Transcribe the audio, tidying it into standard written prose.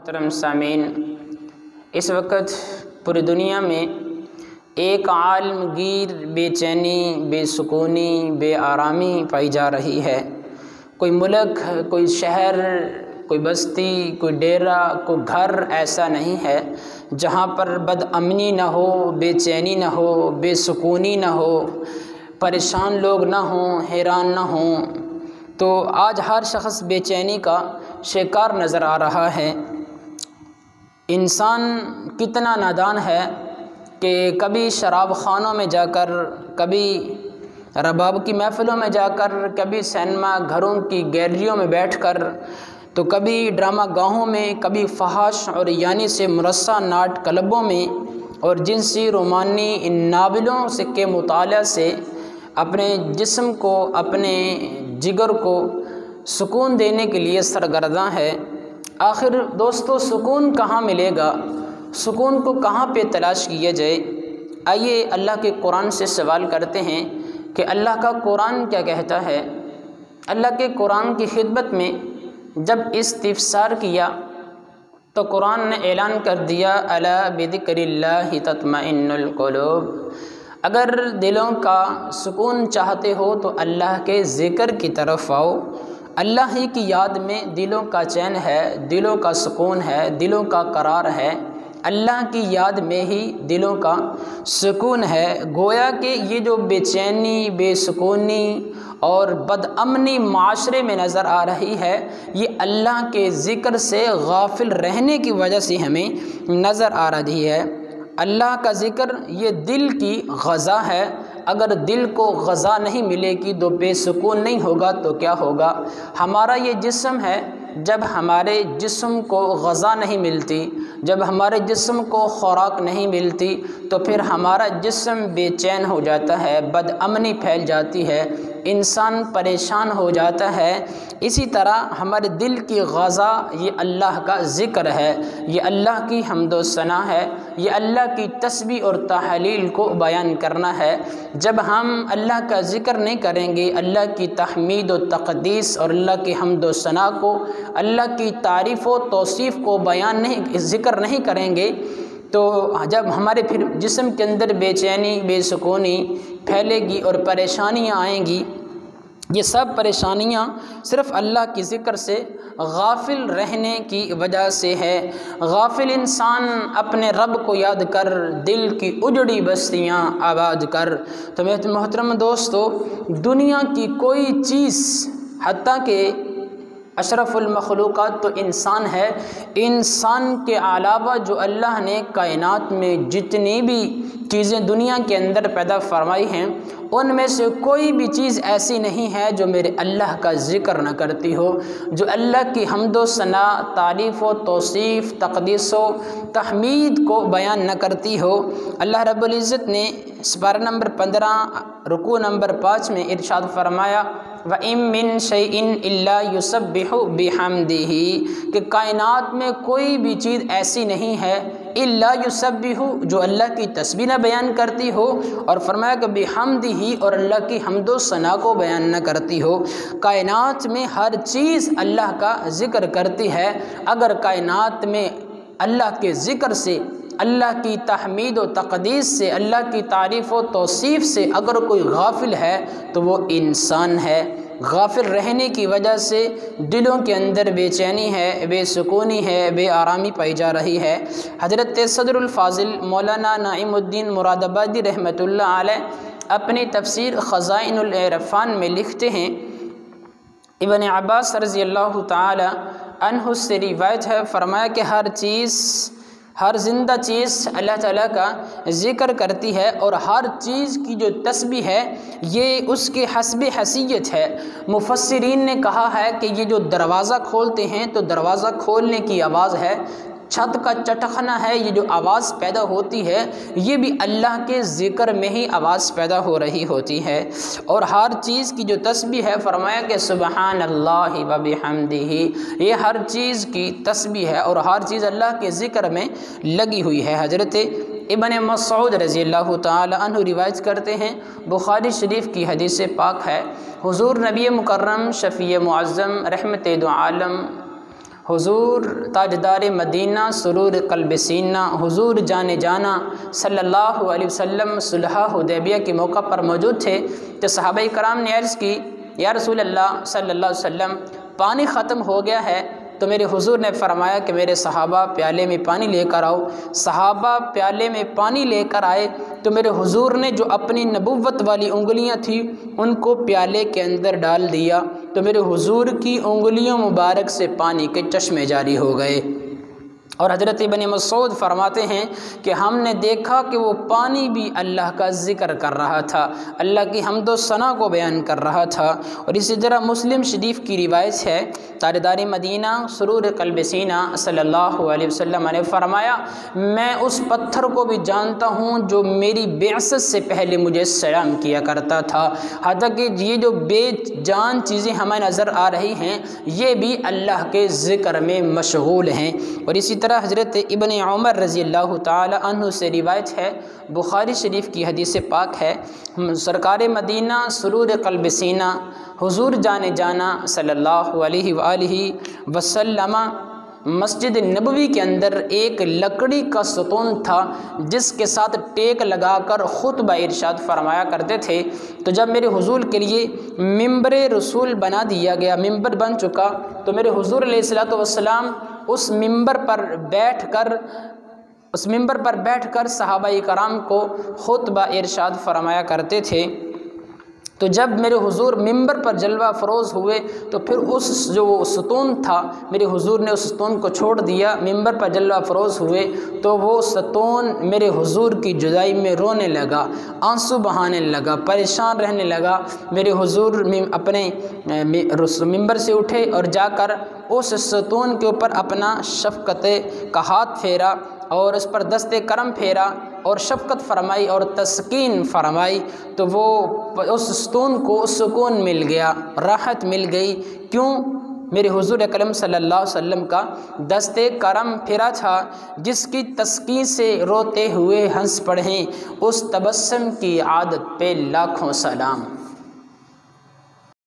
محترم سامعین، اس وقت پوری دنیا میں ایک عالمگیر بے چینی، بے سکونی، بے آرامی پائی جا رہی ہے۔ کوئی ملک، کوئی شہر، کوئی بستی، کوئی ڈیرہ، کوئی گھر ایسا نہیں ہے جہاں پر بد امنی نہ ہو، بے چینی نہ ہو، بے سکونی نہ ہو، پریشان لوگ نہ ہوں، حیران نہ ہوں۔ تو آج ہر شخص بے چینی کا شکار نظر آ رہا ہے۔ انسان کتنا نادان ہے کہ کبھی شراب خانوں میں جا کر، کبھی رباب کی محفلوں میں جا کر، کبھی سینما گھروں کی گیلریوں میں بیٹھ کر، تو کبھی ڈرامہ گاہوں میں، کبھی فحش اور یعنی سے مرصع ناٹ کلبوں میں، اور جنسی رومانی ان ناولوں کے مطالعہ سے اپنے جسم کو، اپنے جگر کو سکون دینے کے لیے سرگرداں ہے۔ آخر دوستو، سکون کہاں ملے گا؟ سکون کو کہاں پہ تلاش کیا جائے؟ آئیے اللہ کے قرآن سے سوال کرتے ہیں کہ اللہ کا قرآن کیا کہتا ہے۔ اللہ کے قرآن کی خدمت میں جب استفسار کیا تو قرآن نے اعلان کر دیا، الا بذکر اللہ تطمئن القلوب۔ اگر دلوں کا سکون چاہتے ہو تو اللہ کے ذکر کی طرف آؤ۔ اللہ ہی کی یاد میں دلوں کا چین ہے، دلوں کا سکون ہے، دلوں کا قرار ہے۔ اللہ کی یاد میں ہی دلوں کا سکون ہے۔ گویا کہ یہ جو بے چینی، بے سکونی اور بد امنی معاشرے میں نظر آ رہی ہے، یہ اللہ کے ذکر سے غافل رہنے کی وجہ سے ہمیں نظر آ رہی ہے۔ اللہ کا ذکر یہ دل کی غذا ہے۔ اگر دل کو غذا نہیں ملے گی تو بے سکون نہیں ہوگا تو کیا ہوگا؟ ہمارا یہ جسم ہے، جب ہمارے جسم کو غذا نہیں ملتی، جب ہمارے جسم کو خوراک نہیں ملتی تو پھر ہمارا جسم بے چین ہو جاتا ہے، بد امنی پھیل جاتی ہے، انسان پریشان ہو جاتا ہے۔ اسی طرح ہمارے دل کی غذا یہ اللہ کا ذکر ہے، یہ اللہ کی حمد و ثنا ہے، یہ اللہ کی تسبیح اور تحلیل کو بیان کرنا ہے۔ جب ہم اللہ کا ذکر نہیں کریں گے، اللہ کی تحمید و تقدیس اور اللہ کی حمد و ثنا کو، اللہ کی تعریف و توصیف کو ذکر نہیں کریں گے، تو جب ہمارے پھر جسم کے اندر بے چینی، بے سکونی پھیلے گی اور پریشانیاں آئیں گی۔ یہ سب پریشانیاں صرف اللہ کی ذکر سے غافل رہنے کی وجہ سے ہے۔ غافل انسان اپنے رب کو یاد کر، دل کی اجڑی بستیاں آباد کر۔ تو محترم دوستو، دنیا کی کوئی چیز، حتیٰ کہ اشرف المخلوقات تو انسان ہے، انسان کے علاوہ جو اللہ نے کائنات میں جتنی بھی چیزیں دنیا کے اندر پیدا فرمائی ہیں، ان میں سے کوئی بھی چیز ایسی نہیں ہے جو میرے اللہ کا ذکر نہ کرتی ہو، جو اللہ کی حمد و ثنا، تعریف و توصیف، تقدیس و تحمید کو بیان نہ کرتی ہو۔ اللہ رب العزت نے سپارہ نمبر 15 رکوع نمبر 5 میں ارشاد فرمایا، وَإِن مِّن شَيْءٍ إِلَّا يُسَبِّحُ بِحَمْدِهِ، کہ کائنات میں کوئی بھی چیز ایسی نہیں ہے إِلَّا يُسَبِّحُ، جو اللہ کی تسبیح نہ بیان کرتی ہو، اور فرمایا کہ بِحَمْدِهِ، اور اللہ کی حمد و ثنا کو بیان نہ کرتی ہو۔ کائنات میں ہر چیز اللہ کا ذکر کرتی ہے۔ اگر کائنات میں اللہ کے ذکر سے، اللہ کی تحمید و تقدیس سے، اللہ کی تعریف و توصیف سے اگر کوئی غافل ہے تو وہ انسان ہے۔ غافل رہنے کی وجہ سے دلوں کے اندر بے چینی ہے، بے سکونی ہے، بے آرامی پائی جا رہی ہے۔ حضرت صدر الفاضل مولانا نعیم الدین مراد آبادی رحمۃ اللہ علیہ اپنی تفسیر خزائن العرفان میں لکھتے ہیں، ابن عباس رضی اللہ تعالی عنہ سے روایت ہے، فرمایا کہ ہر زندہ چیز اللہ تعالیٰ کا ذکر کرتی ہے، اور ہر چیز کی جو تسبیح ہے یہ اس کے حسب حیثیت ہے۔ مفسرین نے کہا ہے کہ یہ جو دروازہ کھولتے ہیں تو دروازہ کھولنے کی آواز ہے، چھت کا چٹخنا ہے، یہ جو آواز پیدا ہوتی ہے یہ بھی اللہ کے ذکر میں ہی آواز پیدا ہو رہی ہوتی ہے۔ اور ہر چیز کی جو تسبیح ہے، فرمایا کہ سبحان اللہ و بحمدہ، یہ ہر چیز کی تسبیح ہے اور ہر چیز اللہ کے ذکر میں لگی ہوئی ہے۔ حضرت ابن مسعود رضی اللہ تعالی عنہ روایت کرتے ہیں، بخاری شریف کی حدیث پاک ہے، حضور نبی مکرم شفیع معظم رحمت دو عالم حضور تاجدار مدینہ سرور قلب سینہ حضور جان جانا صلی اللہ علیہ وسلم صلح حدیبیہ کے موقع پر موجود تھے تو صحابہ کرام نے عرض کی یا رسول اللہ صلی اللہ علیہ وسلم پانی ختم ہو گیا ہے، تو میرے حضور نے فرمایا کہ میرے صحابہ پیالے میں پانی لے کر آؤ۔ صحابہ پیالے میں پانی لے کر آئے تو میرے حضور نے جو اپنی نبوت والی انگلیاں تھیں ان کو پیالے کے اندر ڈال دیا تو میرے حضور کی انگلیوں مبارک سے پانی کے چشمے جاری ہو گئے۔ اور حضرت ابن مسعود فرماتے ہیں کہ ہم نے دیکھا کہ وہ پانی بھی اللہ کا ذکر کر رہا تھا، اللہ کی حمد و ثنا کو بیان کر رہا تھا۔ اور اسی طرح مسلم شریف کی روایت ہے، تاجدار مدینہ سرور قلب سینہ صلی اللہ علیہ وسلم نے فرمایا میں اس پتھر کو بھی جانتا ہوں جو میری بعثت سے پہلے مجھے سلام کیا کرتا تھا۔ حالانکہ یہ جو بے جان چیزیں ہمیں نظر آ رہی ہیں یہ بھی اللہ کے ذکر میں مشغول ہیں۔ اور اسی طرح حضرت ابن عمر رضی اللہ تعالی عنہ سے روایت ہے، بخاری شریف کی حدیث پاک ہے، سرکار مدینہ سرور قلب سینہ حضور جان جانا صلی اللہ علیہ وآلہ وسلم مسجد نبوی کے اندر ایک لکڑی کا ستون تھا جس کے ساتھ ٹیک لگا کر خطبہ ارشاد فرمایا کرتے تھے۔ تو جب میرے حضور کے لیے ممبر رسول بنا دیا گیا، ممبر بن چکا، تو میرے حضور علیہ الصلوۃ والسلام اس ممبر پر بیٹھ کر صحابہ کرام کو خطبہ ارشاد فرمایا کرتے تھے۔ تو جب میرے حضور ممبر پر جلوہ فروز ہوئے تو پھر اس جو ستون تھا میرے حضور نے اس ستون کو چھوڑ دیا، ممبر پر جلوہ فروز ہوئے تو وہ ستون میرے حضور کی جدائی میں رونے لگا، آنسو بہانے لگا، پریشان رہنے لگا۔ میرے حضور اپنے ممبر سے اٹھے اور جا کر اس ستون کے اوپر اپنا شفقت کا ہاتھ پھیرا اور اس پر دست کرم پھیرا اور شفقت فرمائی اور تسکین فرمائی، تو وہ اس ستون کو سکون مل گیا، راحت مل گئی۔ کیوں؟ میرے حضور اکرم صلی اللہ علیہ وسلم کا دست کرم پھرا تھا، جس کی تسکین سے روتے ہوئے ہنس پڑھیں، اس تبسم کی عادت پہ لاکھوں سلام۔